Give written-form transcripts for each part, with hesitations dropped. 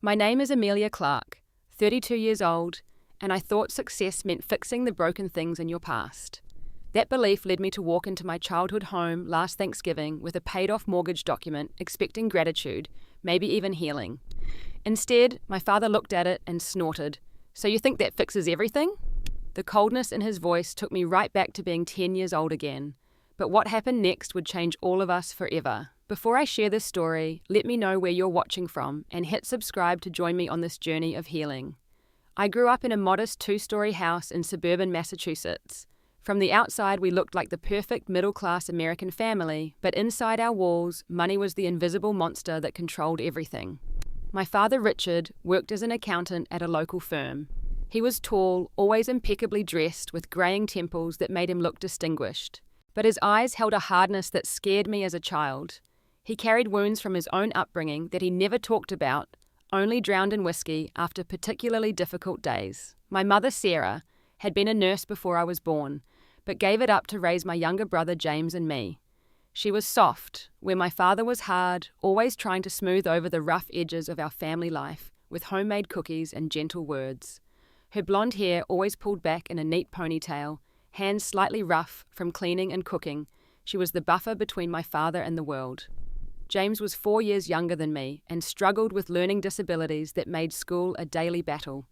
My name is Amelia Clark, 32 years old, and I thought success meant fixing the broken things in your past. That belief led me to walk into my childhood home last Thanksgiving with a paid-off mortgage document, expecting gratitude, maybe even healing. Instead, my father looked at it and snorted. "So you think that fixes everything?" The coldness in his voice took me right back to being 10 years old again. But what happened next would change all of us forever. Before I share this story, let me know where you're watching from and hit subscribe to join me on this journey of healing. I grew up in a modest 2-story house in suburban Massachusetts. From the outside, we looked like the perfect middle-class American family, but inside our walls, money was the invisible monster that controlled everything. My father, Richard, worked as an accountant at a local firm. He was tall, always impeccably dressed, with graying temples that made him look distinguished. But his eyes held a hardness that scared me as a child. He carried wounds from his own upbringing that he never talked about, only drowned in whiskey after particularly difficult days. My mother, Sarah, had been a nurse before I was born, but gave it up to raise my younger brother James and me. She was soft, where my father was hard, always trying to smooth over the rough edges of our family life with homemade cookies and gentle words. Her blonde hair always pulled back in a neat ponytail, hands slightly rough from cleaning and cooking. She was the buffer between my father and the world. James was 4 years younger than me and struggled with learning disabilities that made school a daily battle.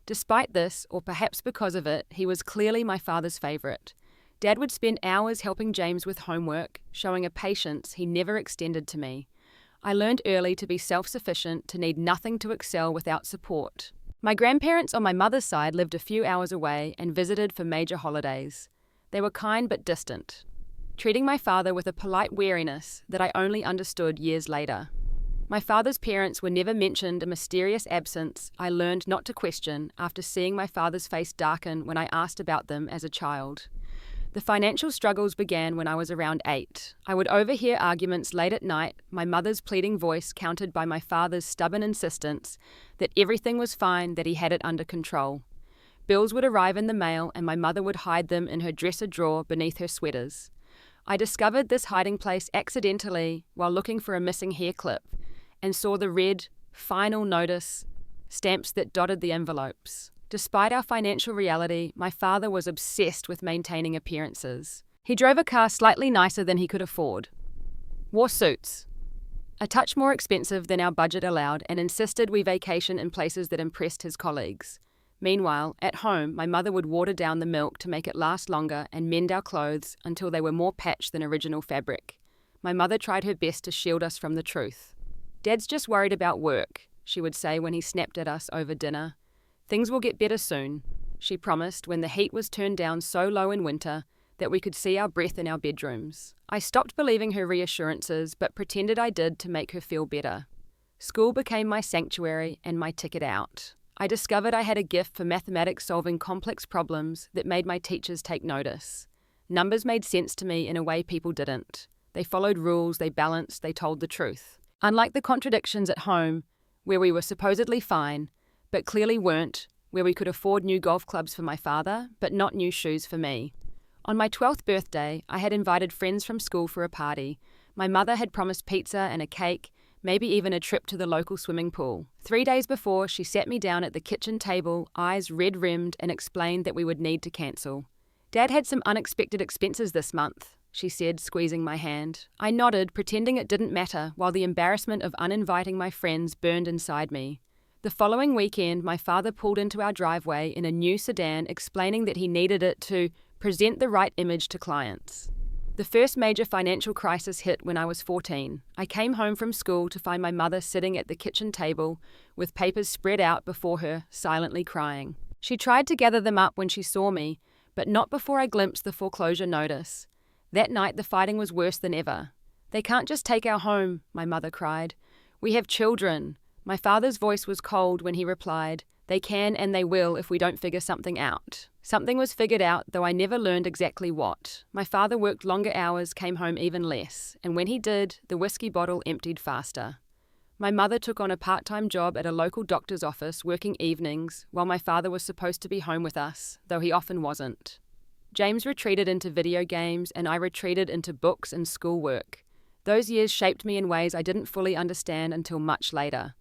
Despite this, or perhaps because of it, he was clearly my father's favourite. Dad would spend hours helping James with homework, showing a patience he never extended to me. I learned early to be self-sufficient, to need nothing to excel without support. My grandparents on my mother's side lived a few hours away and visited for major holidays. They were kind but distant, treating my father with a polite wariness that I only understood years later. My father's parents were never mentioned. A mysterious absence I learned not to question after seeing my father's face darken when I asked about them as a child. The financial struggles began when I was around 8. I would overhear arguments late at night, my mother's pleading voice countered by my father's stubborn insistence that everything was fine, that he had it under control. Bills would arrive in the mail and my mother would hide them in her dresser drawer beneath her sweaters. I discovered this hiding place accidentally while looking for a missing hair clip and saw the red "Final Notice" stamps that dotted the envelopes. Despite our financial reality, my father was obsessed with maintaining appearances. He drove a car slightly nicer than he could afford, wore suits, a touch more expensive than our budget allowed, and insisted we vacation in places that impressed his colleagues. Meanwhile, at home, my mother would water down the milk to make it last longer and mend our clothes until they were more patched than original fabric. My mother tried her best to shield us from the truth. "Dad's just worried about work," she would say when he snapped at us over dinner. "Things will get better soon," she promised when the heat was turned down so low in winter that we could see our breath in our bedrooms. I stopped believing her reassurances but pretended I did to make her feel better. School became my sanctuary and my ticket out. I discovered I had a gift for mathematics, solving complex problems that made my teachers take notice. Numbers made sense to me in a way people didn't. They followed rules, they balanced, they told the truth. Unlike the contradictions at home, where we were supposedly fine, but clearly weren't, where we could afford new golf clubs for my father, but not new shoes for me. On my 12th birthday, I had invited friends from school for a party. My mother had promised pizza and a cake, maybe even a trip to the local swimming pool. 3 days before, she sat me down at the kitchen table, eyes red-rimmed, and explained that we would need to cancel. "Dad had some unexpected expenses this month," she said, squeezing my hand. I nodded, pretending it didn't matter, while the embarrassment of uninviting my friends burned inside me. The following weekend, my father pulled into our driveway in a new sedan, explaining that he needed it to present the right image to clients. The first major financial crisis hit when I was 14. I came home from school to find my mother sitting at the kitchen table with papers spread out before her, silently crying. She tried to gather them up when she saw me, but not before I glimpsed the foreclosure notice. That night the fighting was worse than ever. "They can't just take our home," my mother cried. "We have children." My father's voice was cold when he replied, "They can and they will if we don't figure something out." Something was figured out, though I never learned exactly what. My father worked longer hours, came home even less, and when he did, the whiskey bottle emptied faster. My mother took on a part-time job at a local doctor's office, working evenings, while my father was supposed to be home with us, though he often wasn't. James retreated into video games, and I retreated into books and schoolwork. Those years shaped me in ways I didn't fully understand until much later.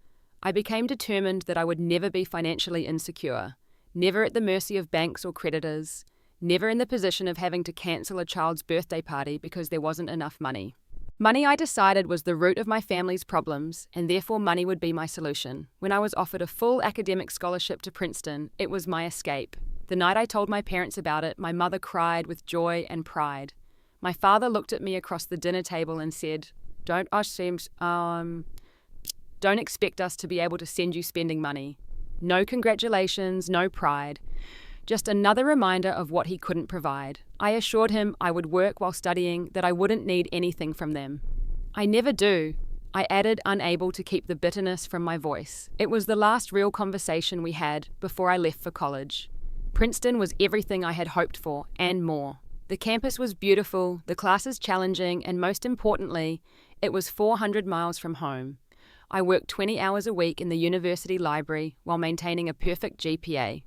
I became determined that I would never be financially insecure, never at the mercy of banks or creditors, never in the position of having to cancel a child's birthday party because there wasn't enough money. Money, I decided, was the root of my family's problems, and therefore money would be my solution. When I was offered a full academic scholarship to Princeton, it was my escape. The night I told my parents about it, my mother cried with joy and pride. My father looked at me across the dinner table and said, Don't expect us to be able to send you spending money. No congratulations, no pride. Just another reminder of what he couldn't provide. I assured him I would work while studying, that I wouldn't need anything from them. I never do, I added, unable to keep the bitterness from my voice. It was the last real conversation we had before I left for college. Princeton was everything I had hoped for, and more. The campus was beautiful, the classes challenging, and most importantly, it was 400 miles from home. I worked 20 hours a week in the university library while maintaining a perfect GPA.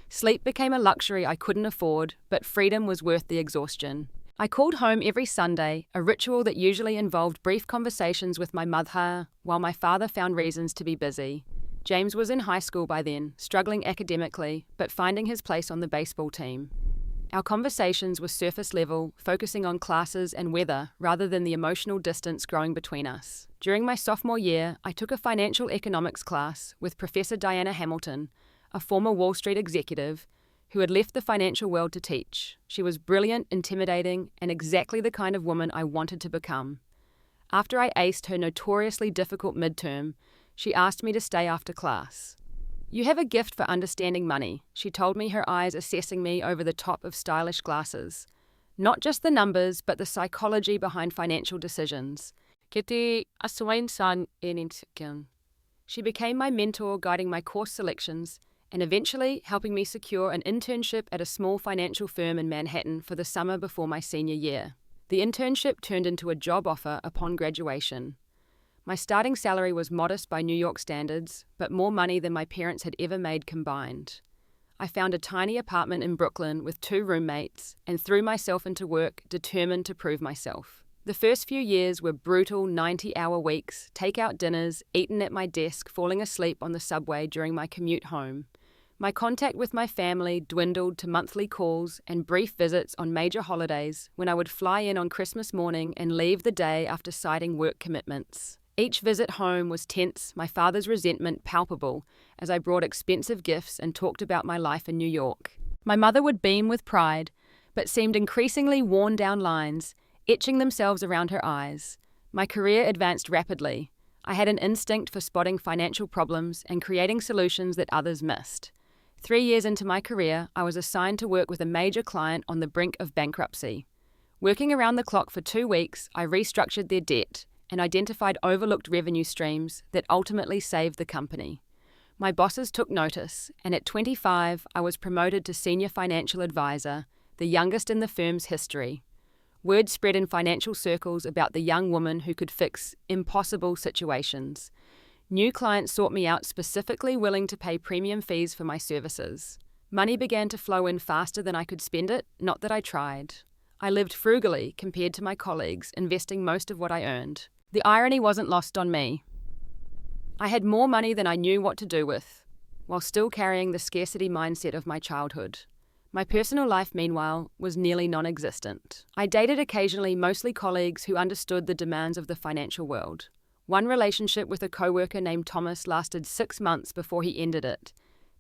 Sleep became a luxury I couldn't afford, but freedom was worth the exhaustion. I called home every Sunday, a ritual that usually involved brief conversations with my mother, while my father found reasons to be busy. James was in high school by then, struggling academically, but finding his place on the baseball team. Our conversations were surface level, focusing on classes and weather rather than the emotional distance growing between us. During my sophomore year, I took a financial economics class with Professor Diana Hamilton, a former Wall Street executive who had left the financial world to teach. She was brilliant, intimidating, and exactly the kind of woman I wanted to become. After I aced her notoriously difficult midterm, she asked me to stay after class. You have a gift for understanding money, she told me, her eyes assessing me over the top of stylish glasses. Not just the numbers, but the psychology behind financial decisions. She became my mentor, guiding my course selections, and eventually helping me secure an internship at a small financial firm in Manhattan for the summer before my senior year. The internship turned into a job offer upon graduation. My starting salary was modest by New York standards, but more money than my parents had ever made combined. I found a tiny apartment in Brooklyn with 2 roommates and threw myself into work, determined to prove myself. The first few years were brutal 90-hour weeks, take-out dinners, eaten at my desk, falling asleep on the subway during my commute home. My contact with my family dwindled to monthly calls and brief visits on major holidays when I would fly in on Christmas morning and leave the day after citing work commitments. Each visit home was tense, my father's resentment palpable as I brought expensive gifts and talked about my life in New York. My mother would beam with pride, but seemed increasingly worn down lines, etching themselves around her eyes. My career advanced rapidly. I had an instinct for spotting financial problems and creating solutions that others missed. 3 years into my career, I was assigned to work with a major client on the brink of bankruptcy. Working around the clock for 2 weeks, I restructured their debt and identified overlooked revenue streams that ultimately saved the company. My bosses took notice, and at 25, I was promoted to senior financial advisor, the youngest in the firm's history. Word spread in financial circles about the young woman who could fix impossible situations. New clients sought me out, specifically willing to pay premium fees for my services. Money began to flow in faster than I could spend it, not that I tried. I lived frugally compared to my colleagues, investing most of what I earned. The irony wasn't lost on me. I had more money than I knew what to do with, while still carrying the scarcity mindset of my childhood. My personal life, meanwhile, was nearly non-existent. I dated occasionally, mostly colleagues who understood the demands of the financial world. One relationship with a coworker named Thomas lasted 6 months before he ended it,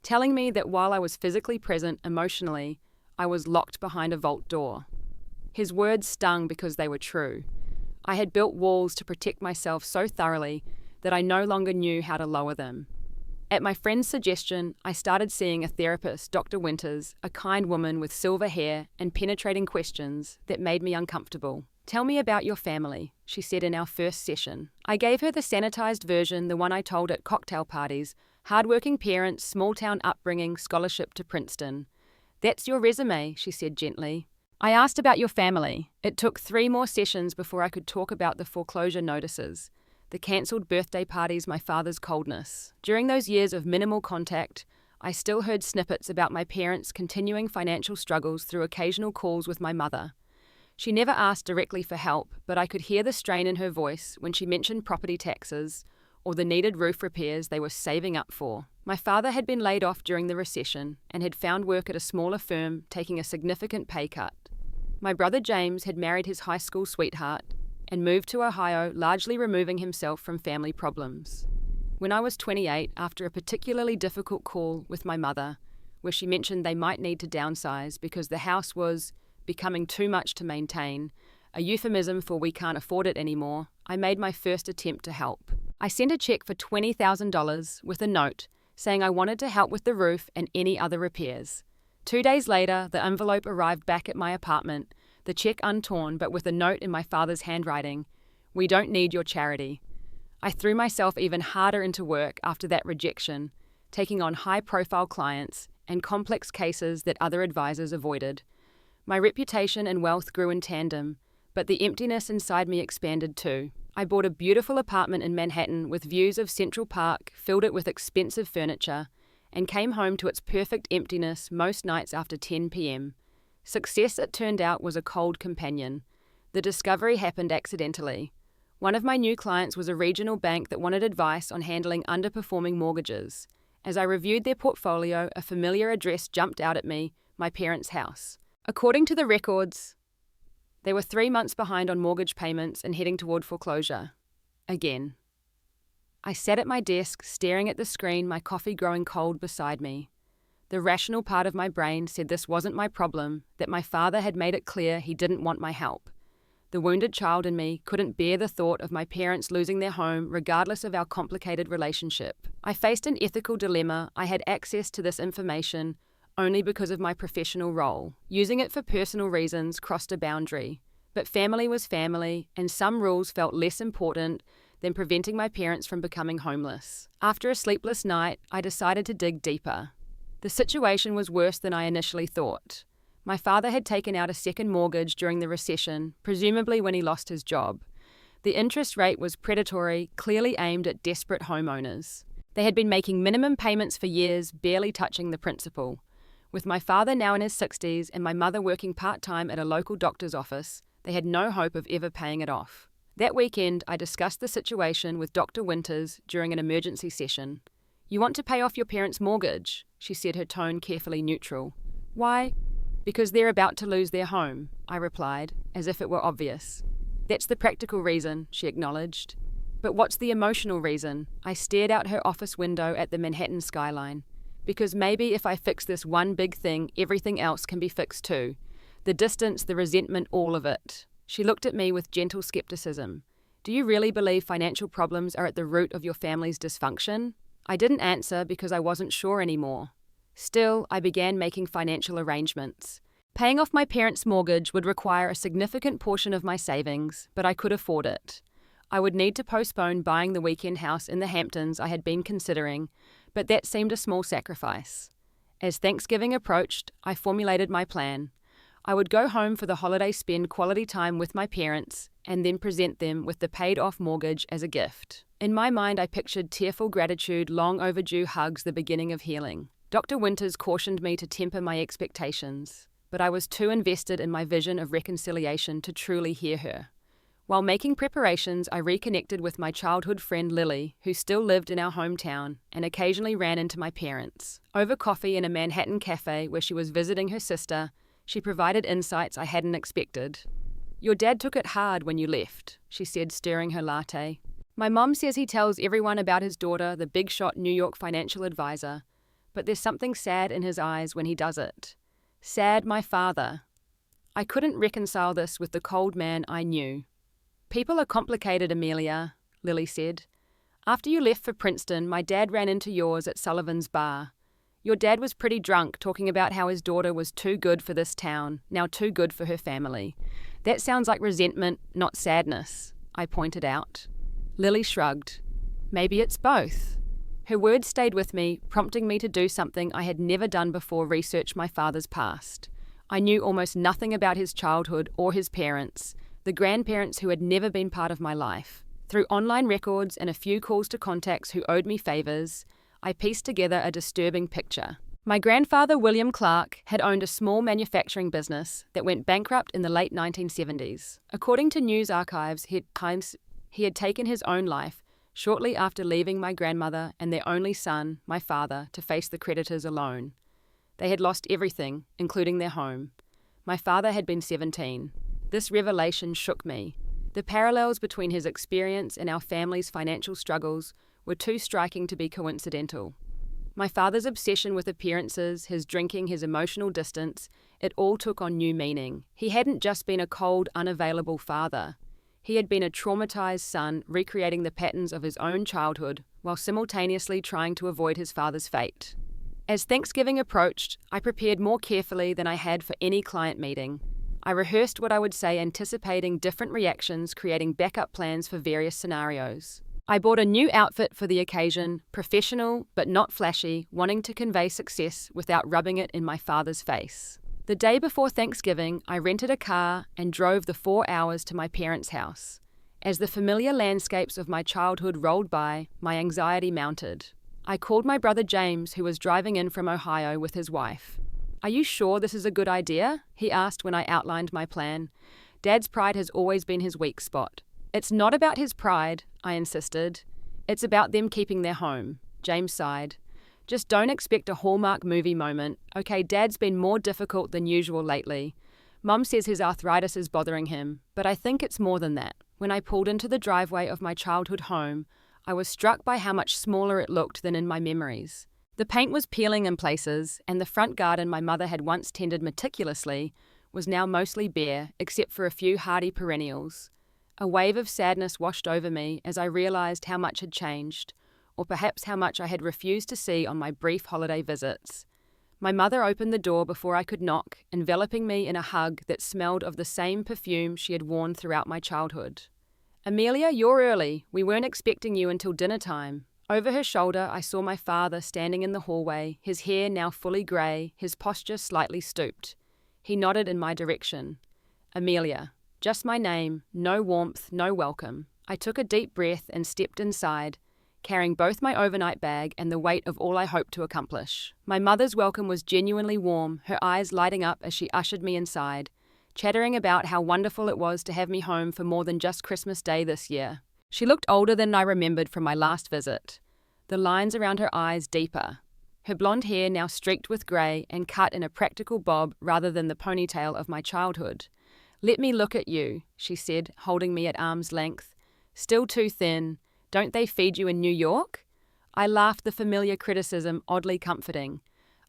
telling me that while I was physically present emotionally, I was locked behind a vault door. His words stung because they were true. I had built walls to protect myself so thoroughly that I no longer knew how to lower them. At my friend's suggestion, I started seeing a therapist, Dr. Winters, a kind woman with silver hair and penetrating questions that made me uncomfortable. "Tell me about your family," she said in our first session. I gave her the sanitized version, the one I told at cocktail parties: hardworking parents, small-town upbringing, scholarship to Princeton. "That's your resume," she said gently. I asked about your family. It took 3 more sessions before I could talk about the foreclosure notices, the cancelled birthday parties, my father's coldness. During those years of minimal contact, I still heard snippets about my parents' continuing financial struggles through occasional calls with my mother. She never asked directly for help, but I could hear the strain in her voice when she mentioned property taxes or the needed roof repairs they were saving up for. My father had been laid off during the recession and had found work at a smaller firm, taking a significant pay cut. My brother James had married his high school sweetheart and moved to Ohio, largely removing himself from family problems. When I was 28, after a particularly difficult call with my mother, where she mentioned they might need to downsize because the house was becoming too much to maintain, a euphemism for we can't afford it anymore, I made my first attempt to help. I sent a check for $20,000 with a note saying I wanted to help with the roof and any other repairs. 2 days later, the envelope arrived back at my apartment, the check untorn but with a note in my father's handwriting, "We don't need your charity." I threw myself even harder into work after that rejection, taking on high-profile clients and complex cases that other advisors avoided. My reputation and wealth grew in tandem, but the emptiness inside me expanded too. I bought a beautiful apartment in Manhattan with views of Central Park, filled it with expensive furniture, and came home to its perfect emptiness most nights after 10 p.m. Success, it turned out, was a cold companion. The discovery happened accidentally. One of my new clients was a regional bank that wanted advice on handling underperforming mortgages. As I reviewed their portfolio, a familiar address jumped out at me, my parents' house. According to the records, they were 3 months behind on mortgage payments and heading toward foreclosure. Again. I sat at my desk, staring at the screen, my coffee growing cold beside me. The rational part of my brain said this wasn't my problem, that my father had made it clear he didn't want my help. The wounded child in me couldn't bear the thought of my parents losing their home regardless of our complicated relationship. I faced an ethical dilemma. I had access to this information only because of my professional role. Using it for personal reasons crossed a boundary. But family was family, and some rules felt less important than preventing my parents from becoming homeless. After a sleepless night, I decided to dig deeper. The situation was worse than I initially thought. My father had taken out a second mortgage during the recession, presumably when he lost his job. The interest rate was predatory, clearly aimed at desperate homeowners. They had been making minimum payments for years, barely touching the principal. With my father now in his 60s and my mother working part-time at a local doctor's office, they had no hope of ever paying it off. That weekend, I discussed the situation with Dr. Winters during an emergency session. "You want to pay off your parents' mortgage," she said, her tone carefully neutral. "Why?" "Because they're about to lose their home," I replied, as if it were obvious. "That's the practical reason," she acknowledged. "But what's the emotional reason?" I stared out her office window at the Manhattan skyline. "Because maybe if I fix this one big thing, everything else can be fixed too. The distance, the resentment, all of it." She looked at me with gentle skepticism. "Do you really believe financial problems are at the root of your family's dysfunction?" I didn't answer because I wasn't sure anymore. Still, I began making financial arrangements. Paying off my parents' mortgage would require a significant portion of my savings, but I could afford it. I would need to postpone buying the weekend house in the Hamptons I had been considering, but that seemed a small sacrifice. As Thanksgiving approached, I formulated my plan. I would go home for the holiday, spend quality time with my parents, and then present them with the paid-off mortgage as a gift. In my mind, I pictured tearful gratitude, long overdue hugs, the beginning of healing. Dr. Winters cautioned me to temper my expectations, but I was too invested in my vision of reconciliation to truly hear her. While making preparations, I reconnected with my childhood friend Lily, who still lived in our hometown and occasionally ran into my parents. Over coffee in a Manhattan cafe where she was visiting her sister, she provided insights I hadn't expected. "Your dad took it hard when you left," she said, stirring her latte. "My mom says he tells everyone about his daughter, the big-shot New York financial advisor, but there's something sad in his eyes when he does it. Sad, my father." I couldn't reconcile this with the cold man I knew. "People are complicated, Amelia," Lily said. "After you left for Princeton, my dad ran into yours at Sullivan's bar. Your dad was pretty drunk, talking about how his daughter was too good for this town, now too good for her family. That sounds like resentment, not sadness," I pointed out. Lily shrugged. "Maybe it's both." Her words stayed with me, prompting me to do something I had never done before: research my father's past. I knew almost nothing about his childhood or his parents, the grandparents who had never been part of my life. Through online records and a few calls to contacts who owed me favors, I pieced together a disturbing picture. My grandfather, William Clark, had owned a small manufacturing business that went bankrupt in the late 1970s. According to news archives, he had taken his own life, shortly after leaving my grandmother and their only son, my father, to face the creditors alone. They had lost everything, including their home. My father had been 17. This revelation shook me. The parallels between his experience and our family's financial struggles were too striking to be coincidental. My father's obsession with appearances, his drinking, his emotional distance, it all took on new meaning. He hadn't just been a cold, unavailable father. He had been a traumatized son, recreating the patterns of his own childhood while simultaneously trying to avoid his father's fate. As Thanksgiving approached, I prepared more carefully than I had for any client meeting. I rehearsed what I would say, anticipating different reactions, creating backup plans for various scenarios. I bought a new outfit for the occasion, professional but not flashy, wanting to convey success without rubbing it in my father's face. The day before Thanksgiving, I rented a car and drove the 4 hours to my parents' house. As the familiar landscapes of my childhood rolled by, my anxiety mounted. I called my brother James, who was driving in from Ohio with his wife. "Are you sure this is a good idea?" he asked when I outlined my plan. Dad's pride has always been his weak spot. "It's not about his pride," I insisted. "It's about them keeping their home." James sighed. "Just don't expect a Hallmark movie moment. Okay, Dad's been more difficult than usual lately. Mum says his arthritis is bothering him, but I think it's more than that." When I pulled into the driveway of my childhood home, I was struck by how much smaller it looked than in my memories. The paint was peeling in places, and the front garden my mother had once tended meticulously was now mostly bare, except for a few hardy perennials. A wave of sadness washed over me as I realized how much had changed, or perhaps how much I had refused to see on my brief holiday visits. My mother opened the door before I could knock, enveloping me in a hug that smelled of the same perfume she had worn throughout my childhood. "Amelia, you're early. We weren't expecting you until dinner time." Over her shoulder, I saw my father standing in the hallway, his hair now fully grey, his posture slightly stooped. He nodded in my direction. "Amelia." Just my name, no warmth, no welcome. I took a deep breath and stepped inside, carrying both my overnight bag and the weight of all I hoped to accomplish. My mother's welcome was genuinely warm, her eyes lighting up as she ushered me inside, chattering about how wonderful it was to have me home for more than just Christmas Day this year. She looked older than I remembered from my last visit, the lines around her eyes deeper, her blonde hair now streaked with grey and cut in a practical bob rather than the ponytail of my childhood. "Let me look at you," she said, holding me at arm's length. "Still too thin. Don't they feed you in New York?" I laughed, the familiar criticism oddly comforting.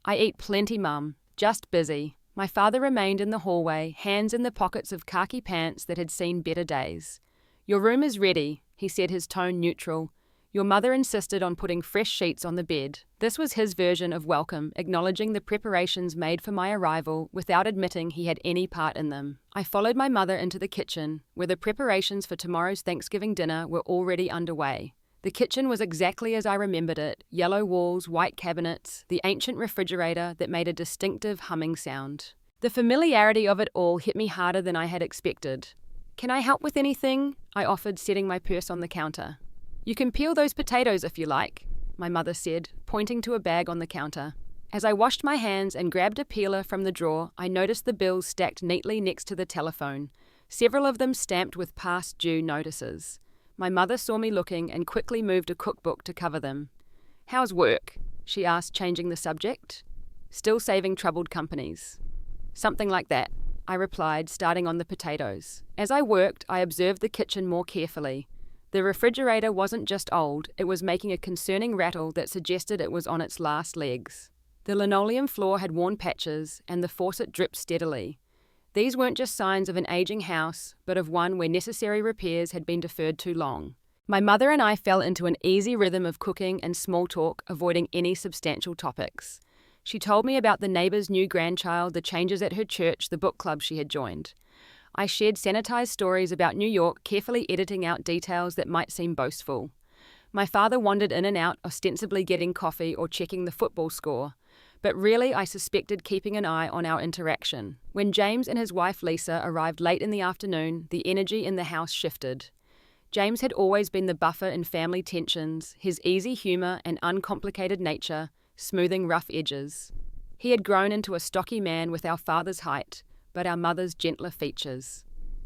"I eat plenty, Mum. Just busy." My father remained in the hallway, hands in the pockets of khaki pants that had seen better days. "Your room is ready," he said, his tone neutral. "Your mother insisted on putting fresh sheets on the bed." This was his version of welcome, acknowledging the preparations made for my arrival without admitting he had any part in them. I followed my mother into the kitchen, where the preparations for tomorrow's Thanksgiving dinner were already underway. The kitchen was exactly as I remembered it, yellow walls, white cabinets, the ancient refrigerator that made a distinctive humming sound. The familiarity of it all hit me harder than I had expected. "Can I help with anything?" I offered, setting my purse on the counter. "You can peel those potatoes if you like," my mother said, pointing to a bag on the counter. As I washed my hands and grabbed a peeler from the drawer, I noticed the bills stacked neatly next to the telephone, several of them stamped with past due notices. My mother saw me looking and quickly moved a cookbook to cover them. "How's work?" she asked, changing the subject. "Still saving troubled companies." "Something like that," I replied, starting on the potatoes. As I worked, I observed the kitchen more carefully. The refrigerator wasn't just old, it was making a concerning rattle that suggested it was on its last legs. The linoleum floor had worn patches, and the faucet dripped steadily. These weren't just signs of an aging house, but of one where necessary repairs had been deferred too long. My mother and I fell into an easy rhythm of cooking and small talk, avoiding any substantial topics. She told me about the neighbour's new grandchild, the changes at her church, the book club she had joined. I shared sanitized stories about New York, carefully editing out details that might seem boastful. My father wandered in and out, ostensibly getting coffee or checking the football score, but really I suspected keeping an eye on our interaction. When James and his wife Lisa arrived late in the afternoon, the energy in the house shifted. James had always been the buffer in family tensions, his easy humor and uncomplicated nature smoothing rough edges. He had grown into a stocky man with our father's height, but our mother's gentler features.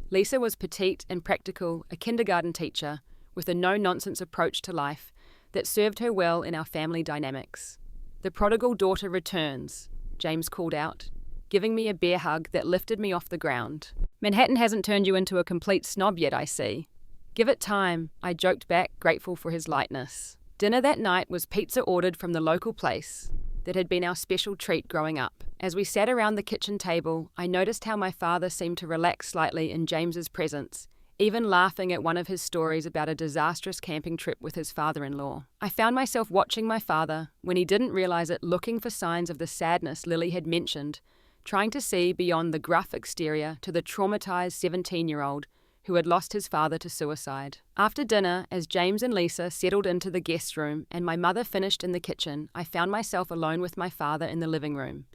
Lisa was petite and practical, a kindergarten teacher, with a no-nonsense approach to life that served her well in our family dynamics. "The prodigal daughter returns," James called out, giving me a bear hug that lifted me off the ground. "Manhattan hasn't turned you into a complete snob yet, I see." "Give it time," I joked back, grateful for his lightness. Dinner that night was pizza ordered from the local place that had been our special treat growing up. As we sat around the kitchen table, I noticed how my father seemed to relax slightly in James's presence, even laughing at one of his stories about a disastrous camping trip with his father-in-law. I found myself watching my father, when he didn't realize it, looking for signs of the sadness Lily had mentioned, trying to see beyond the gruff exterior to the traumatized 17-year-old who had lost his father to suicide. After dinner, as James and Lisa settled into the guest room and my mother finished in the kitchen, I found myself alone with my father in the living room.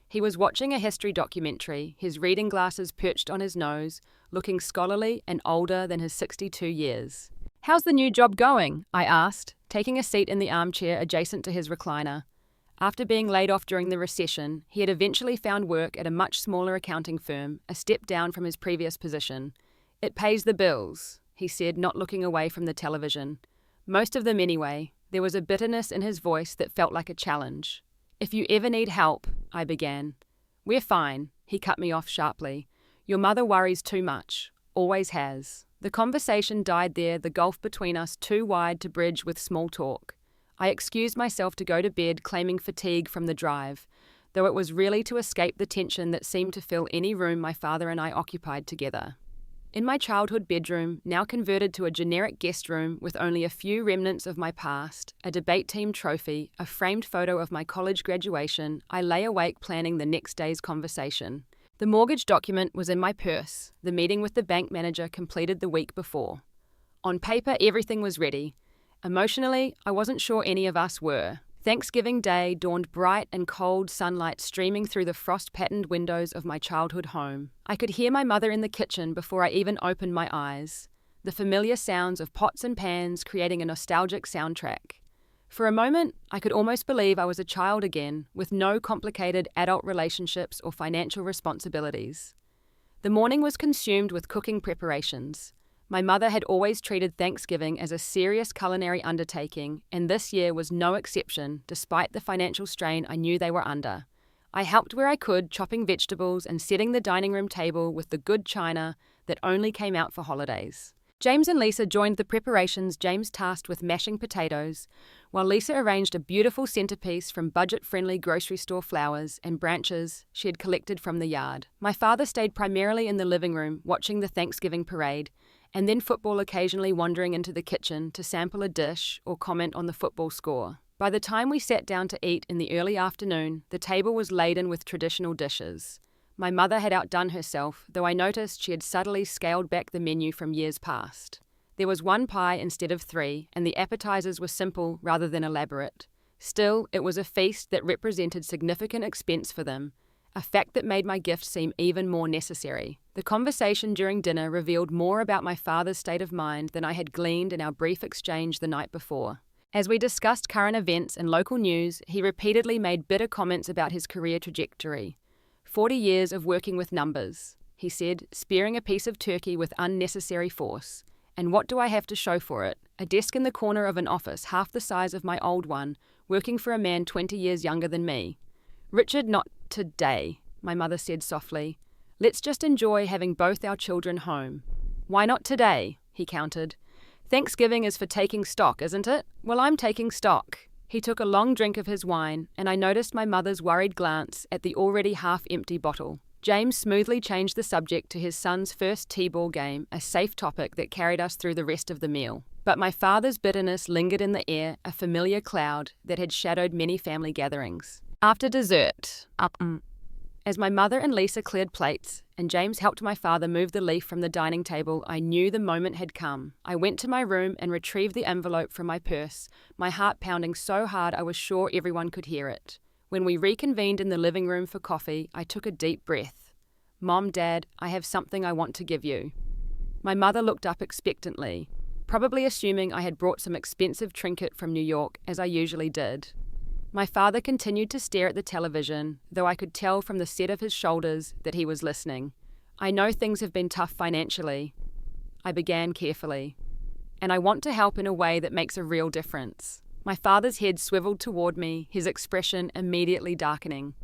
He was watching a history documentary, his reading glasses perched on his nose, looking scholarly and older than his 62 years. "How's the new job going?" I asked, taking a seat in the armchair adjacent to his recliner. After being laid off during the recession, he had eventually found work at a much smaller accounting firm, a step down from his previous position. "It pays the bills," he said, not looking away from the television. "Most of them anyway." There was a bitterness in his voice that felt like a challenge. "If you ever need help," I began. "We're fine," he cut me off sharply. "Your mother worries too much. Always has." The conversation died there, the gulf between us too wide to bridge with small talk. I excused myself to go to bed, claiming fatigue from the drive, though it was really to escape the tension that seemed to fill any room my father and I occupied together. In my childhood bedroom, now converted to a generic guest room with only a few remnants of my past, a debate team trophy, a framed photo of my college graduation, I lay awake planning the next day's conversation. The mortgage document was in my purse, the meeting with the bank manager completed the week before. On paper, everything was ready. Emotionally, I wasn't sure any of us were. Thanksgiving Day dawned bright and cold sunlight streaming through the frost-patterned windows of my childhood home. I could hear my mother in the kitchen before I even opened my eyes, the familiar sounds of pots and pans creating a nostalgic soundtrack. For a moment, I could almost believe I was a child again, with no complicated adult relationships or financial responsibilities. The morning was consumed with cooking preparations. My mother had always treated Thanksgiving as a serious culinary undertaking, and this year was no exception, despite the financial strain I knew they were under. I helped where I could, chopping vegetables and setting the dining room table with the good china that only came out for holidays. James and Lisa joined the preparations, James tasked with mashing potatoes, while Lisa arranged a beautiful centerpiece from budget-friendly grocery store flowers and branches she had collected from the yard. My father stayed primarily in the living room, watching the Thanksgiving parade, and then football, occasionally wandering into the kitchen to sample a dish or comment on the football score. By the time we sat down to eat in the early afternoon, the table was laden with traditional dishes. My mother had outdone herself, though I noticed she had subtly scaled back the menu from years past. There was one pie instead of 3, and the appetizers were simple rather than elaborate. Still, it was a feast that represented significant expense for them, a fact that made my gift seem even more necessary. The conversation during dinner revealed more about my father's state of mind than I had gleaned in our brief exchange the night before. As we discussed current events and local news, he repeatedly made bitter comments about his career trajectory. 40 years of working with numbers, he said, spearing a piece of turkey with unnecessary force. And what do I have to show for it? A desk in the corner of an office half the size of my old one, working for a man 20 years younger than me. "Richard, not today," my mother said softly. "Let's just enjoy having both our children home." "Why not today?" he countered. "Thanksgiving is for taking stock, isn't it? Well, I'm taking stock." He took a long drink of his wine, and I noticed my mother's worried glance at the already half-empty bottle. James smoothly changed the subject to his son's first T-ball game, a safe topic that carried us through the rest of the meal. But my father's bitterness lingered in the air, a familiar cloud that had shadowed many family gatherings. After dessert, as my mother and Lisa cleared plates, and James helped my father move the leaf from the dining table, I knew the moment had come. I went to my room and retrieved the envelope from my purse, my heart pounding so hard I was sure everyone could hear it. When we reconvened in the living room for coffee, I took a deep breath. "Mom, Dad, I have something I want to give you." My mother looked up expectantly, probably assuming I had brought some expensive trinket from New York, as I usually did. My father continued to stare at the television, though I could tell from the set of his shoulders that he was listening. "I know things have been tough financially," I began carefully. and I want to help in a way that makes a real difference." My father's head swiveled toward me, his expression immediately darkening.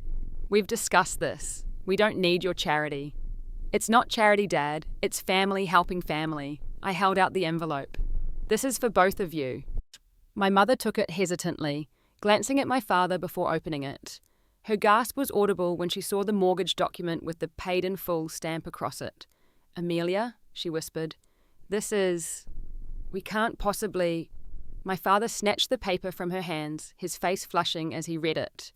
"We've discussed this. We don't need your charity." "It's not charity, Dad. It's family helping family." I held out the envelope. "This is for both of you." My mother took it hesitantly, glancing at my father before opening it. Her gasp was audible when she saw the mortgage document with the paid in full stamp across it. "Amelia," she whispered, "this is... we can't possibly..." My father snatched the paper from her hands, his face flushing as he read it.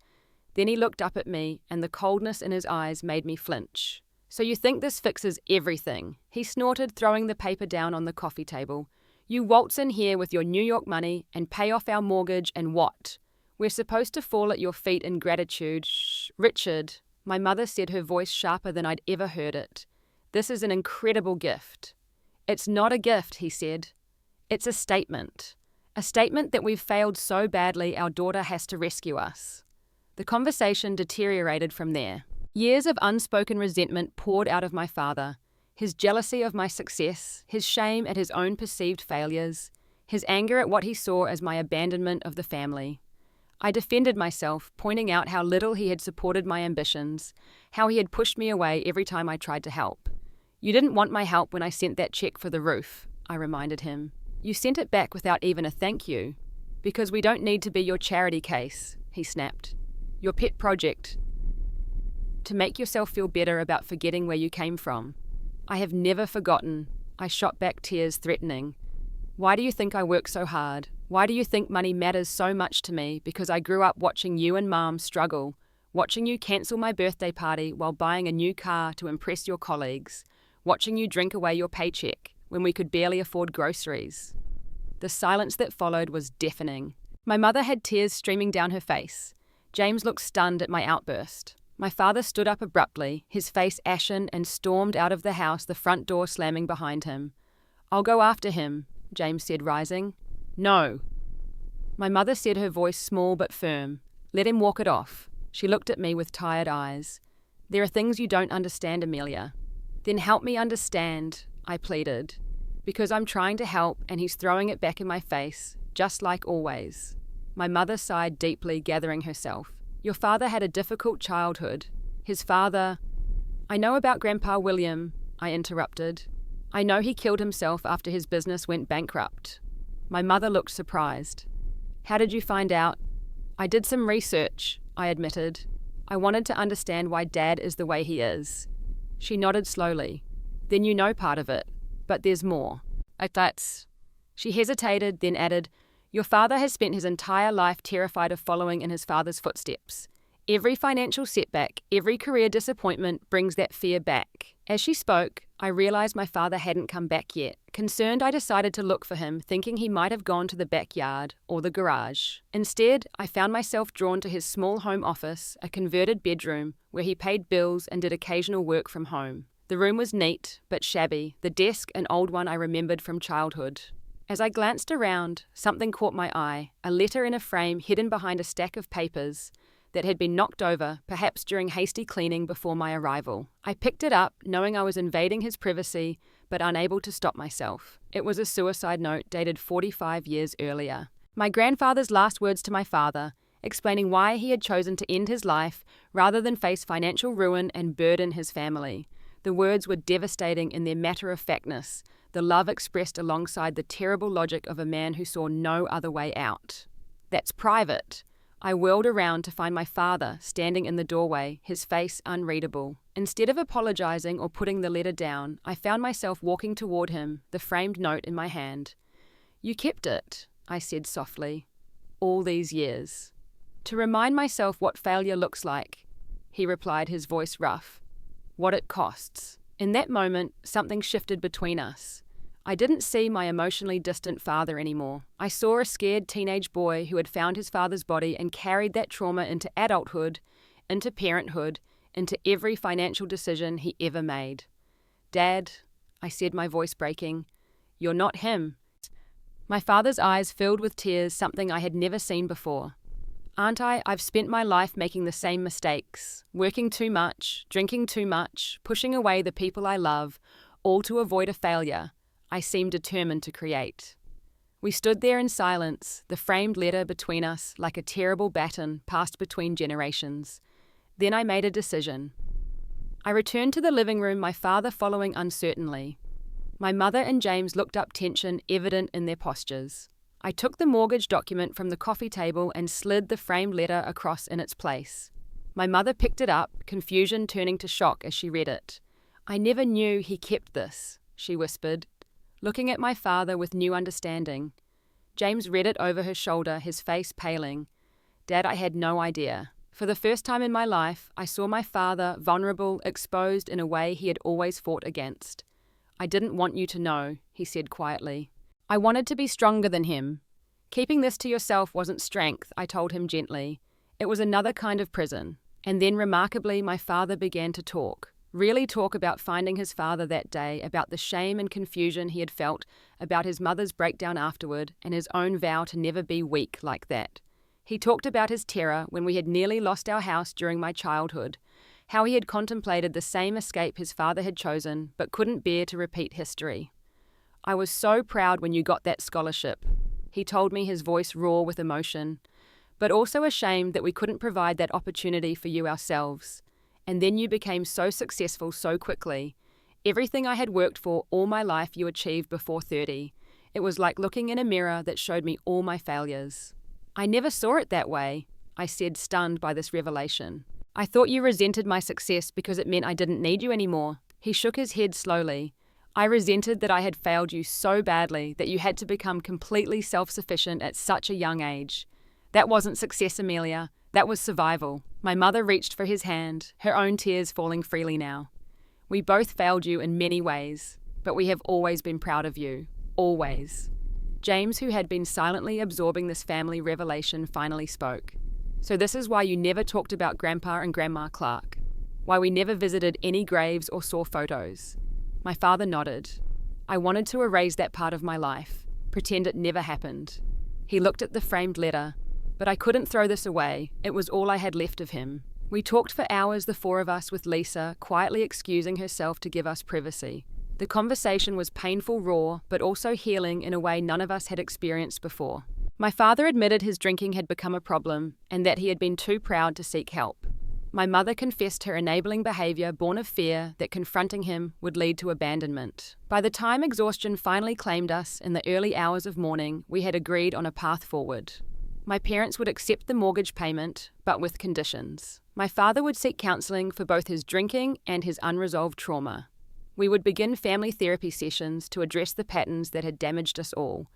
Then he looked up at me, and the coldness in his eyes made me flinch. "So you think this fixes everything?" he snorted, throwing the paper down on the coffee table. "You waltz in here with your New York money and pay off our mortgage, and what? We're supposed to fall at your feet in gratitude." "Shh, Richard," my mother said, her voice sharper than I'd ever heard it. "This is an incredible gift." "It's not a gift," he said. "It's a statement. A statement that we've failed so badly our daughter has to rescue us." The conversation deteriorated from there. Years of unspoken resentment poured out of my father. His jealousy of my success, his shame at his own perceived failures, his anger at what he saw as my abandonment of the family. I defended myself, pointing out how little he had supported my ambitions, how he had pushed me away every time I tried to help. "You didn't want my help when I sent that check for the roof," I reminded him. "You sent it back without even a thank you." "Because we don't need to be your charity case," he snapped. "Your pet project. To make yourself feel better about forgetting where you came from." "I have never forgotten." I shot back, tears threatening. "Why do you think I work so hard? Why do you think money matters so much to me? Because I grew up watching you and Mom struggle, watching you cancel my birthday party while buying a new car to impress your colleagues, watching you drink away your paycheck when we could barely afford groceries." The silence that followed was deafening. My mother had tears streaming down her face. James looked stunned at my outburst. My father stood up abruptly, his face ashen, and stormed out of the house, the front door slamming behind him. "I'll go after him," James said, rising. "No." My mother said, her voice small but firm. "Let him walk it off." She looked at me with tired eyes. "There are things you don't understand, Amelia." "Then help me understand," I pleaded. "Because I'm trying to help and he's throwing it back in my face, just like always." My mother sighed deeply, gathering herself. "Your father had a difficult childhood. His father..." "I know about Grandpa William," I interrupted. "I know he killed himself after his business went bankrupt." My mother looked surprised. "How did you find out?" "I did some research," I admitted. "I wanted to understand why Dad is the way he is." She nodded slowly. "Then you know part of it. But there's more." That's... She hesitated, then added, "Your father has spent his entire life terrified of following in his father's footsteps. Every financial setback, every career disappointment brings that fear back." As she spoke, I realized my father hadn't come back yet. Concerned, I decided to look for him, thinking he might have gone to the backyard or the garage. Instead, I found myself drawn to his small home office, a converted bedroom, where he paid bills and did occasional work from home. The room was neat, but shabby, the desk an old one I remembered from childhood. As I glanced around, something caught my eye, a letter in a frame hidden behind a stack of papers that had been knocked over, perhaps during hasty cleaning before my arrival. I picked it up, knowing I was invading his privacy, but unable to stop myself. It was a suicide note dated 45 years earlier. My grandfather's last words to my father, explaining why he had chosen to end his life rather than face financial ruin and burden his family. The words were devastating in their matter-of-factness, the love expressed alongside the terrible logic of a man who saw no other way out. "That's private." I whirled around to find my father standing in the doorway, his face unreadable. Instead of apologizing or putting the letter down, I found myself walking toward him, the framed note in my hand. "You kept it," I said softly, "all these years." "To remind myself what failure looks like," he replied, his voice rough. "What it costs." In that moment, something shifted between us. I didn't see my emotionally distant father anymore. I saw a scared teenage boy who had found his father's body and carried that trauma into adulthood, into parenthood, into every financial decision he ever made. "Dad," I said, my voice breaking, "you're not him." My father's eyes filled with tears, something I had never seen before. "Aren't I? I've spent my life making the same mistakes, working too much, drinking too much, pushing away the people I love, all to avoid a failure I seem determined to create." We stood there in silence, the framed letter between us like a terrible baton passed between generations. Then I made a decision. I returned to the living room, my father following uncertainly. My mother and James looked up, tension evident in their postures. I took the mortgage document from the coffee table and slid the framed letter across in its place. My mother picked it up, confusion turning to shock as she read it. "I never knew he kept this," she whispered, looking at my father with new understanding. James read it over her shoulder, his face paling. "Dad, I had no idea." For the first time in my life, I saw my father vulnerable, exposed in a way he had always fought against. "I didn't want you to know," he said quietly. I wanted to be stronger than him. "Keeping this to yourself wasn't strength," I told him gently. "It was another kind of prison." And then, remarkably, my father began to talk. Really talk about finding his father that day, about the shame and confusion he had felt, about his mother's breakdown afterward, and his own vow to never be weak like that. He talked about his terror when we had nearly lost our house during my childhood, how he had contemplated the same escape his father had chosen, but couldn't bear to repeat history. "I was so proud when you got that scholarship," he told me, his voice raw with emotion, "but also ashamed that we couldn't provide that opportunity for you ourselves. And then you became so successful so quickly. Everything I had worked for all my life you achieved before 30. It was like looking in a mirror that showed me all my failures." "I never saw it that way," I said, stunned by this revelation. "I thought you resented my success because it meant I didn't need you anymore." He shook his head slowly. "I resented that I had failed you so badly that you had to become completely self-sufficient at such a young age. That wasn't success, Amelia. That was survival." My mother reached for his hand, her own tears falling freely now. "We both failed you in many ways, but we have always been proud of you. Always." James, who had been silently absorbing this family revelation, finally spoke. "So this is why you never talked about Grandpa and Grandma Clark? Why we never visited any graves or saw photos?" My father nodded. "I wanted to erase that part of my life, pretend it never happened." He looked at the framed letter. "But I couldn't throw this away. It was all I had left of him." We talked for hours, the four of us, with Lisa quietly excusing herself to give us privacy. The conversation was painful, raw, but also healing in a way none of us had experienced before. My father admitted his drinking had become a problem and that he had been too proud to seek help. My mother confessed her enabling behavior born of fear that confronting him would lead to abandonment. By the time exhaustion finally claimed us in the early hours of morning, we had agreed on a path forward. My parents would accept the mortgage payment, but with conditions. My father would seek counselling for both his drinking and his unresolved trauma. We would begin family therapy sessions to address the patterns that had damaged us all,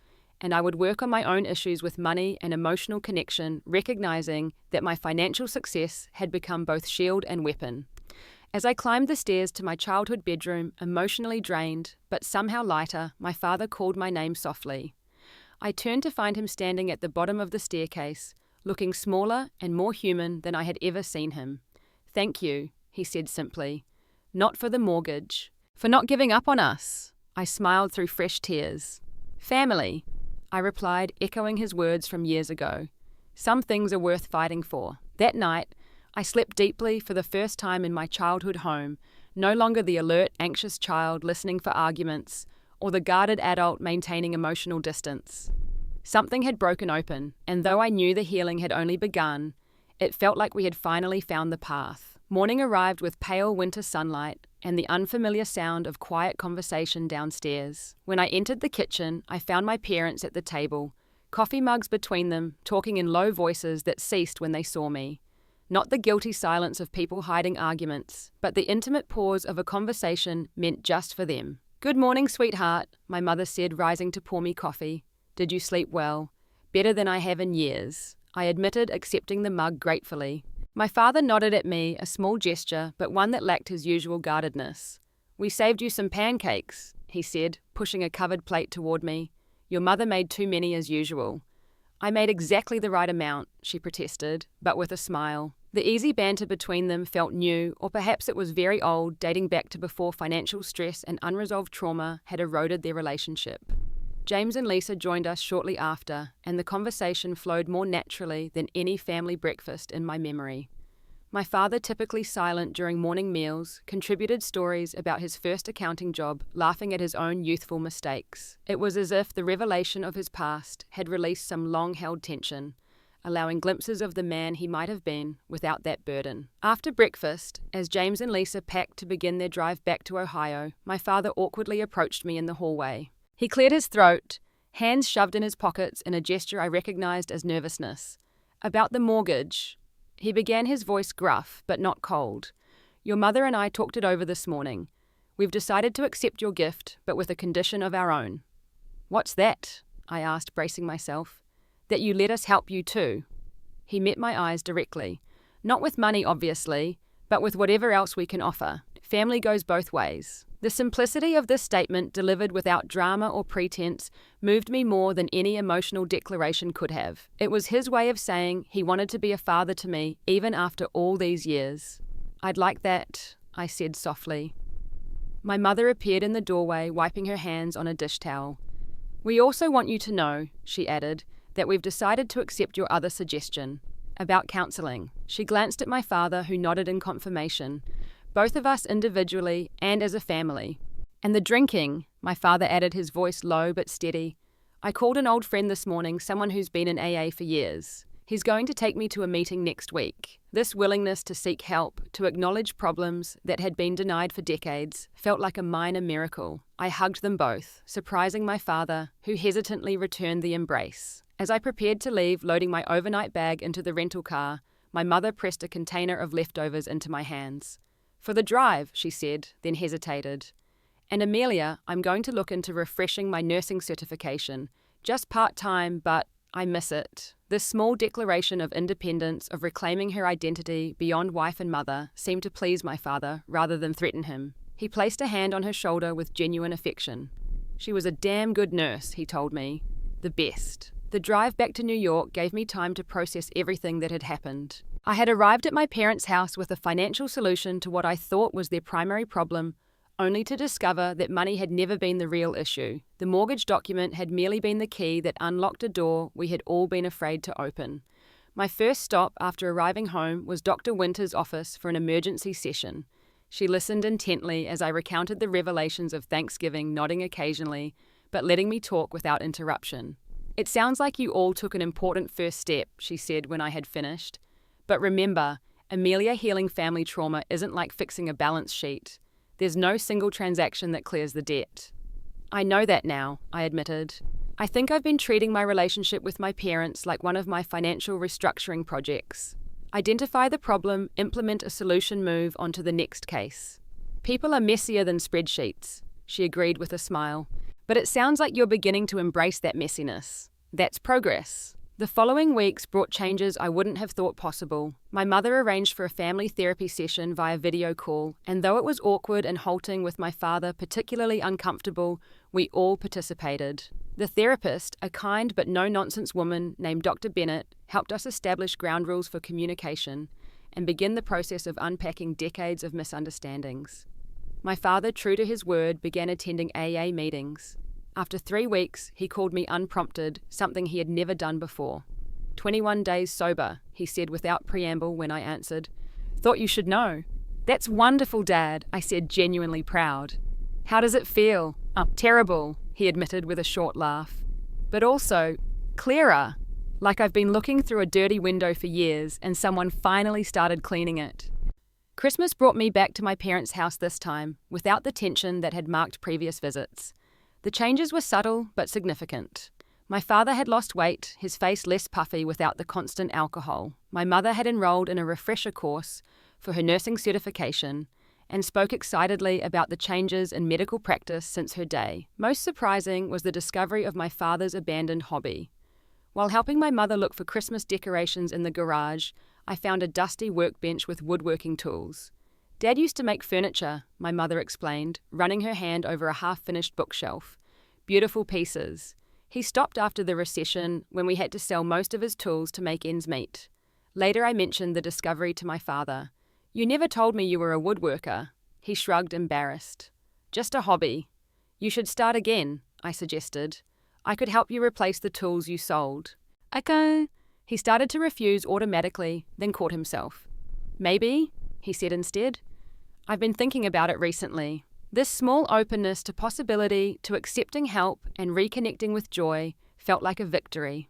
and I would work on my own issues with money and emotional connection, recognizing that my financial success had become both shield and weapon. As I climbed the stairs to my childhood bedroom, emotionally drained, but somehow lighter, my father called my name softly. I turned to find him standing at the bottom of the staircase, looking smaller and more human than I had ever seen him. "Thank you," he said simply. "Not for the mortgage. For not giving up on us." I smiled through fresh tears. "Family," I replied, echoing his words from years ago. "Some things are worth fighting for." That night, I slept deeply for the first time in my childhood home, no longer the alert, anxious child listening for arguments, or the guarded adult maintaining emotional distance. Something had broken open, and though I knew the healing had only begun, it felt like we had finally found the path. Morning arrived with pale winter sunlight and the unfamiliar sound of quiet conversation downstairs. When I entered the kitchen, I found my parents at the table, coffee mugs between them, talking in low voices that ceased when they saw me. Not the guilty silence of people hiding arguments, but the intimate pause of a conversation meant just for them. "Good morning, sweetheart," my mother said, rising to pour me coffee. "Did you sleep well?" "Better than I have in years," I admitted, accepting the mug gratefully. My father nodded at me, a small gesture, but one that lacked his usual guardedness. "We saved you some pancakes," he said, pushing a covered plate toward me. "Your mother made too many as usual." "I made exactly the right amount," she protested, but with a smile. The easy banter between them felt new, or perhaps it was very old, dating back to before financial stress and unresolved trauma had eroded their relationship. James and Lisa joined us shortly after, and the conversation flowed more naturally than any family breakfast in my memory. My father, typically silent during morning meals, contributed stories about his first accounting job, laughing at his own youthful mistakes. It was as if the revelation of his past had released some long-held tension, allowing glimpses of the man he might have been without that burden. After breakfast, as James and Lisa packed to begin their drive back to Ohio, my father awkwardly approached me in the hallway. He cleared his throat, hands shoved in his pockets in a gesture I recognized as nervousness. "About the mortgage." He began, his voice gruff, but not cold. "Your mother and I talked it over this morning. We've decided to accept your gift, but with a condition of our own." "What's that?" I asked, bracing myself. "That you let us help you too." He met my eyes directly. "Not with money, obviously, but with whatever else we can offer. Family goes both ways." The simplicity of this statement, delivered without drama or pretense, moved me more than any emotional declaration could have. It was his way of saying he wanted to be a father to me, even after all these years. "I'd like that," I said softly. My mother appeared in the doorway, wiping her hands on a dish towel. "We also want you to know," she added, "that we've decided to accept your other suggestion. About counselling." She glanced at my father, who nodded in confirmation. "Both of us individually and as a family." "And the drinking," my father added, his voice low but steady. "I called an old friend this morning, someone who's been in AA for years. He's going to take me to a meeting next week." This willingness to seek help, to acknowledge problems that had been denied for decades, felt like a minor miracle. I hugged them both, surprising my father, who hesitantly returned the embrace. As I prepared to leave, loading my overnight bag into the rental car, my mother pressed a container of leftovers into my hands. "For the drive," she said, then hesitated. "And Amelia, I'm going to look into refreshing my nursing certification. Just part-time, but I miss it." This small declaration of independence, of reclaiming her identity beyond wife and mother, seemed to please my father rather than threaten him. He placed a hand on her shoulder with genuine affection. "She was a damn good nurse," he told me. "The best." The drive back to New York gave me time to process everything that had happened. I had arrived at my parents' house with a financial solution to what I thought was their primary problem, only to discover that money had never been the real issue. The mortgage document had merely been the key that unlocked a door we had all been afraid to open. My first stop after arriving home was Dr. Winter's office for an emergency session. She listened intently as I recounted the revelations of Thanksgiving, nodding occasionally, but letting me talk without interruption. "It sounds like you all took an important first step," she said when I had finished. "But remember, Amelia healing family trauma isn't like fixing a balance sheet. There's no single transaction that clears the debt." "I know that now," I admitted. "I think I've been treating my relationship with my parents like one of my financial restructuring projects. Identify the problem, implement a solution, move on to the next case." "People are messier than spreadsheets," she agreed with a smile. "But it sounds like you're beginning to embrace that messiness. That's progress." The following weeks brought changes I wouldn't have thought possible. My mother arranged for a family therapy session via video call, and though it was awkward and halting, with my father particularly uncomfortable, we all participated. The therapist, a kind but no-nonsense woman named Dr. Bennett, helped us establish ground rules for communication and begin the process of unpacking decades of misunderstandings. My father, true to his word, began attending AA meetings. After 3 weeks, he called me unprompted, something he had never done before. 21 days sober, he said without preamble when I answered. "Thought you should know." "That's wonderful, Dad," I said, genuinely proud. "How does it feel?" Terrible," he admitted with a short laugh. "But also, clearer. Like I've been looking through a dirty window for years and someone finally started cleaning it." Christmas brought me back to my parents' house this time, without the tension that had marked previous visits. The changes were subtle but significant. My father had lost weight, his face less puffy without the constant alcohol. My mother had enrolled in a refresher course for her nursing certification and spoke excitedly about the changes in medical practice since her day. Most surprising was the discovery of my father's abandoned hobby. While helping my mother look for Christmas decorations in the garage, I found a dusty workbench with woodworking tools. "Dad used to make furniture," my mother explained, running her hand over a half-finished bookshelf. "Beautiful pieces. He stopped after the recession when we had to sell most of his tools to make ends meet." Later I mentioned the discovery to my father. "You never told me you were a woodworker." He shrugged, embarrassed. "Just a hobby." "You should start again," I suggested. "I could help you replace the tools you sold." "Okay." He started to refuse automatically, then caught himself. Maybe, he said instead. I've been thinking about it recently. This small openness to possibility, to accepting help and reconnecting with joy felt like a victory.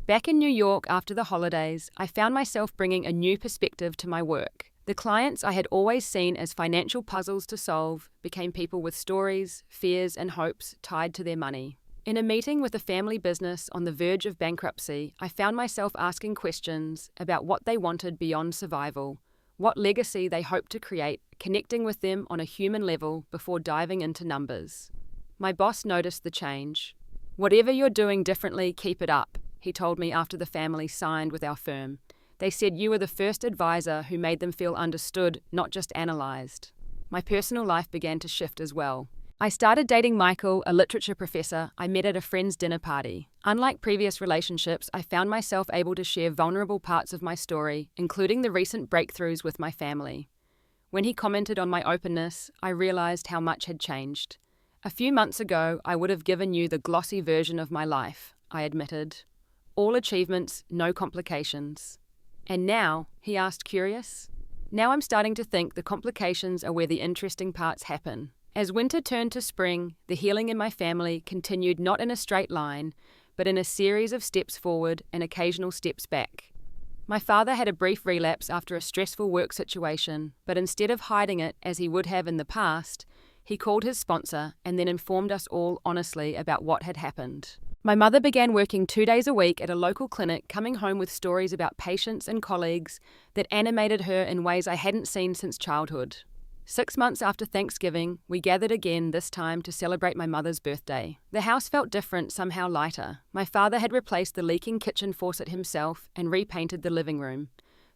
Back in New York after the holidays, I found myself bringing a new perspective to my work. The clients I had always seen as financial puzzles to solve became people with stories, fears, and hopes tied to their money. In a meeting with a family business on the verge of bankruptcy, I found myself asking questions about what they wanted beyond survival, what legacy they hoped to create, connecting with them on a human level before diving into numbers. My boss noticed the change. "Whatever you're doing differently, keep it up," he told me after the family signed with our firm. They said you were the first advisor who made them feel understood, not just analyzed. My personal life began to shift as well. I started dating Michael, a literature professor I met at a friend's dinner party. Unlike previous relationships, I found myself able to share vulnerable parts of my story, including the recent breakthroughs with my family. When he commented on my openness, I realized how much had changed. "A few months ago, I would have given you the glossy version of my life," I admitted. "All achievements, no complications." "And now?" he asked, curious. "Now I'm starting to think the complications are where the interesting parts happen." As winter turned to spring, the healing in my family continued not in a straight line, but in a series of steps forward and occasional steps back. My father had a brief relapse after a stressful work situation, but instead of hiding it as he would have in the past, he called his sponsor and then informed us all honestly about what had happened. My mother began working 2 days a week at a local clinic, coming home with stories about patients and colleagues that animated her in ways I hadn't seen since childhood. 6 months after Thanksgiving, we gathered again, this time to celebrate my mother's birthday. The house felt different, somehow lighter. My father had replaced the leaking kitchen faucet himself and repainted the living room.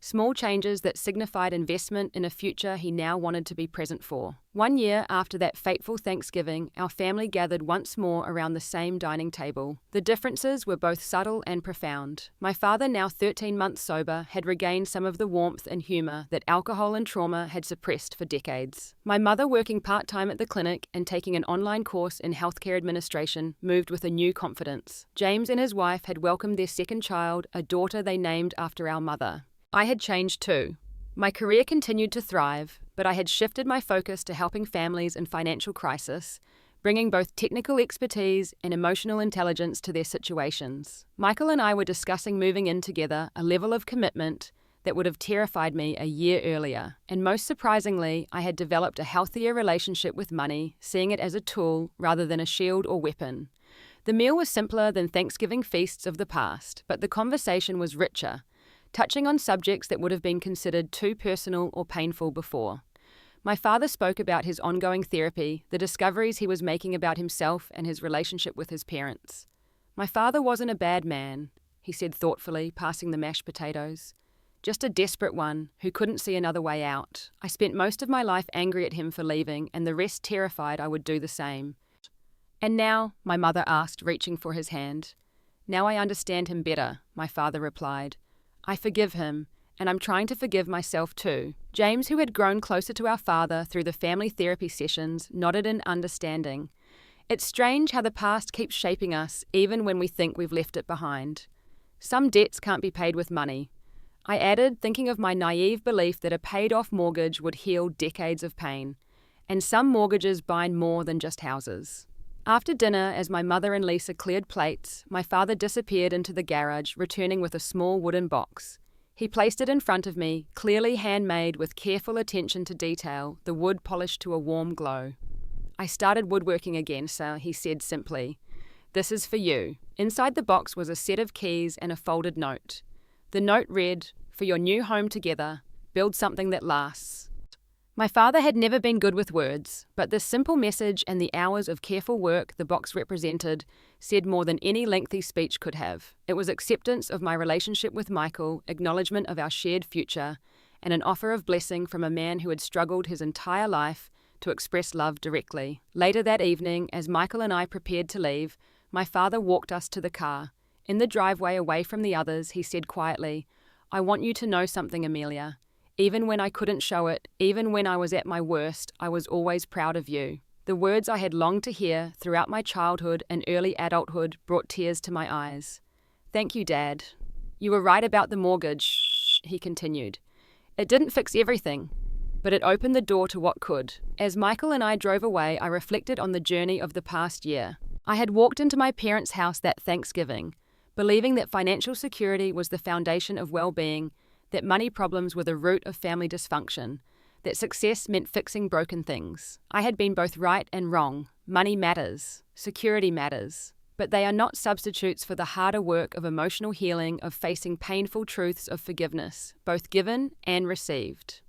Small changes that signified investment in a future he now wanted to be present for. 1 year after that fateful Thanksgiving, our family gathered once more around the same dining table. The differences were both subtle and profound. My father, now 13 months sober, had regained some of the warmth and humor that alcohol and trauma had suppressed for decades. My mother, working part-time at the clinic and taking an online course in healthcare administration, moved with a new confidence. James and his wife had welcomed their second child, a daughter they named after our mother. I had changed too. My career continued to thrive, but I had shifted my focus to helping families in financial crisis, bringing both technical expertise and emotional intelligence to their situations. Michael and I were discussing moving in together, a level of commitment that would have terrified me a year earlier. And most surprisingly, I had developed a healthier relationship with money, seeing it as a tool rather than a shield or weapon. The meal was simpler than Thanksgiving feasts of the past, but the conversation was richer, touching on subjects that would have been considered too personal or painful before. My father spoke about his ongoing therapy, the discoveries he was making about himself and his relationship with his parents. "My father wasn't a bad man," he said thoughtfully, passing the mashed potatoes. "Just a desperate one who couldn't see another way out. I spent most of my life angry at him for leaving and the rest terrified I would do the same." "And now?" my mother asked, reaching for his hand. "Now I understand him better," my father replied. "I forgive him, and I'm trying to forgive myself too." James, who had grown closer to our father through the family therapy sessions, nodded in understanding. It's strange how the past keeps shaping us, even when we think we've left it behind. "Some debts can't be paid with money," I added, thinking of my naive belief that a paid-off mortgage would heal decades of pain. "And some mortgages bind more than just houses." After dinner, as my mother and Lisa cleared plates, my father disappeared into the garage, returning with a small wooden box. He placed it in front of me, clearly handmade with careful attention to detail, the wood polished to a warm glow. "I started woodworking again, sir," he said simply. "This is for you." Inside the box was a set of keys and a folded note. The note read, "For your new home together, build something that lasts." My father had never been good with words, but this simple message and the hours of careful work the box represented said more than any lengthy speech could have. It was acceptance of my relationship with Michael, acknowledgement of our shared future, and an offer of blessing from a man who had struggled his entire life to express love directly. Later that evening, as Michael and I prepared to leave, my father walked us to the car. In the driveway away from the others, he said quietly, "I want you to know something, Amelia. Even when I couldn't show it, even when I was at my worst, I was always proud of you." The words I had longed to hear throughout my childhood and early adulthood brought tears to my eyes. "Thank you, Dad. You were right about the mortgage," he continued. It didn't fix everything, but it opened the door to what could. As Michael and I drove away, I reflected on the journey of the past year. I had walked into my parents' house that Thanksgiving, believing that financial security was the foundation of well-being, that money problems were the root of family dysfunction, that success meant fixing broken things. I had been both right and wrong. Money matters. Security matters. But they are not substitutes for the harder work of emotional healing, of facing painful truths of forgiveness, both given and received.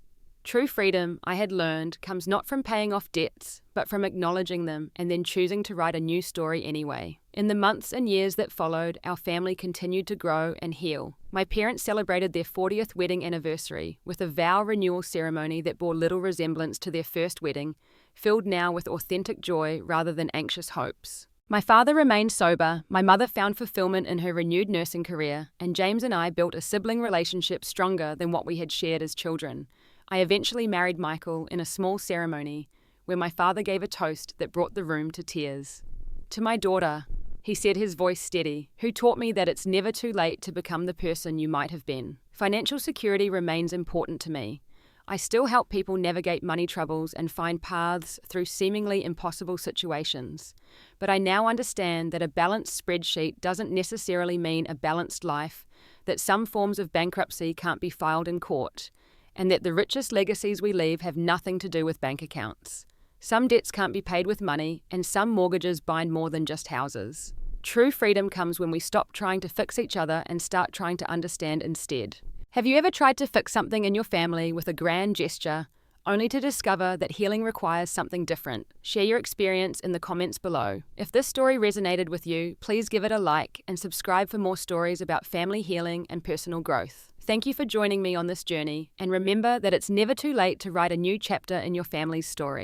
True freedom, I had learned, comes not from paying off debts, but from acknowledging them and then choosing to write a new story anyway. In the months and years that followed, our family continued to grow and heal. My parents celebrated their 40th wedding anniversary with a vow renewal ceremony that bore little resemblance to their first wedding, filled now with authentic joy rather than anxious hopes. My father remained sober, my mother found fulfillment in her renewed nursing career, and James and I built a sibling relationship stronger than what we had shared as children. I eventually married Michael in a small ceremony where my father gave a toast that brought the room to tears. To my daughter, he said, his voice steady, who taught me that it's never too late to become the person you might have been. Financial security remains important to me. I still help people navigate money troubles and find paths through seemingly impossible situations. But I now understand that a balanced spreadsheet doesn't necessarily mean a balanced life, that some forms of bankruptcy can't be filed in court, and that the richest legacies we leave have nothing to do with bank accounts. Some debts can't be paid with money, and some mortgages bind more than just houses. True freedom comes when we stop trying to fix each other and start trying to understand instead. Have you ever tried to fix something in your family with a grand gesture, only to discover that healing requires something different? Share your experience in the comments below. If this story resonated with you, please give it a like and subscribe for more stories about family healing and personal growth. Thank you for joining me on this journey, and remember that it's never too late to write a new chapter in your family's story.